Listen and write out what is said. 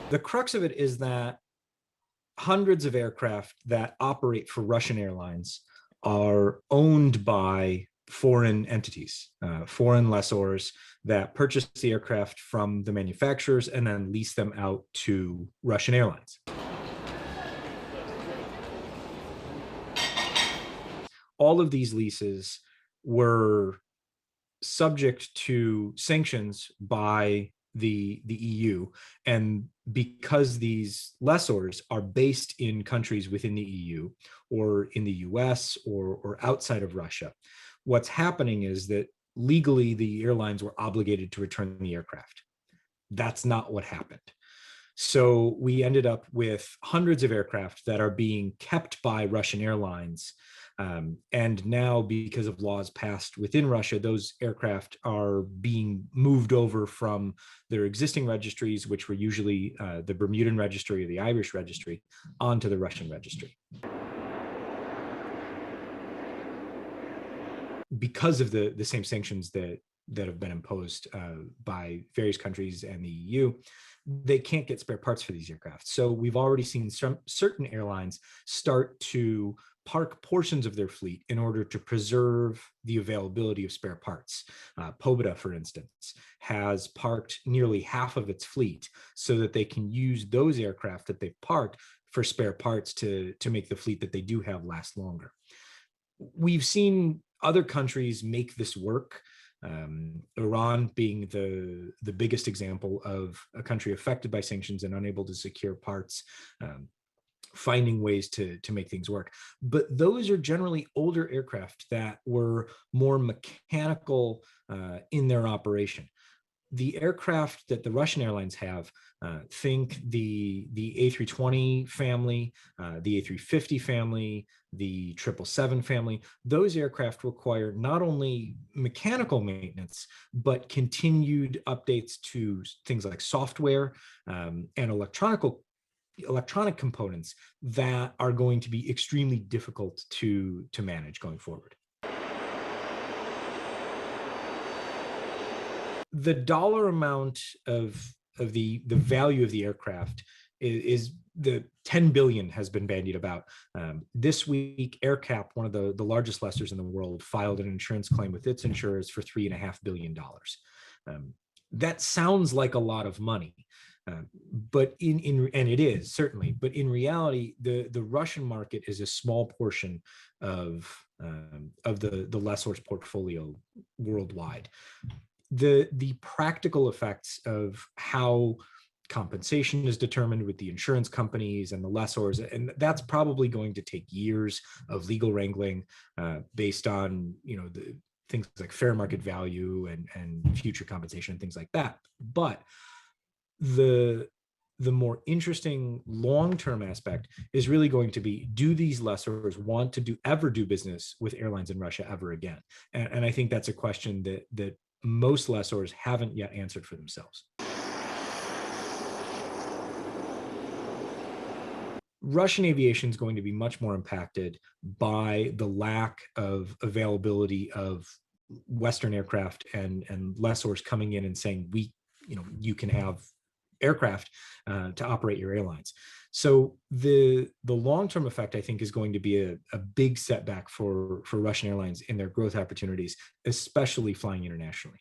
The crux of it is that hundreds of aircraft that operate for Russian airlines are owned by foreign entities, foreign lessors that purchase the aircraft from the manufacturers and then lease them out to Russian airlines. All of these leases were subject to sanctions by the EU. And because these lessors are based in countries within the EU or in the US or outside of Russia, what's happening is that legally the airlines were obligated to return the aircraft. That's not what happened. So we ended up with hundreds of aircraft that are being kept by Russian airlines. And now, because of laws passed within Russia, those aircraft are being moved over from their existing registries, which were usually the Bermudan registry or the Irish registry, onto the Russian registry. Because of the same sanctions that have been imposed by various countries and the EU, they can't get spare parts for these aircraft. So we've already seen some certain airlines start to park portions of their fleet in order to preserve the availability of spare parts. Pobeda, for instance, has parked nearly half of its fleet so that they can use those aircraft that they've parked for spare parts to make the fleet that they do have last longer. We've seen other countries make this work. Iran being the biggest example of a country affected by sanctions and unable to secure parts, finding ways to make things work. But those are generally older aircraft that were more mechanical in their operation. The aircraft that the Russian airlines have, think the A320 family, the A350 family, the 777 family, those aircraft require not only mechanical maintenance, but continued updates to things like software and electronic components that are going to be extremely difficult to manage going forward. The dollar amount of the value of the aircraft is the 10 billion has been bandied about. This week, AerCap, one of the largest lessors in the world, filed an insurance claim with its insurers for $3.5 billion. That sounds like a lot of money, but and it is certainly, but in reality, the Russian market is a small portion of the lessor's portfolio worldwide. The practical effects of how compensation is determined with the insurance companies and the lessors, and that's probably going to take years of legal wrangling based on the things like fair market value and future compensation and things like that. But the more interesting long-term aspect is really going to be, do these lessors want to ever do business with airlines in Russia ever again? And I think that's a question that most lessors haven't yet answered for themselves. Russian aviation is going to be much more impacted by the lack of availability of Western aircraft and lessors coming in and saying, you can have aircraft to operate your airlines. So the long-term effect, I think, is going to be a big setback for Russian airlines in their growth opportunities, especially flying internationally.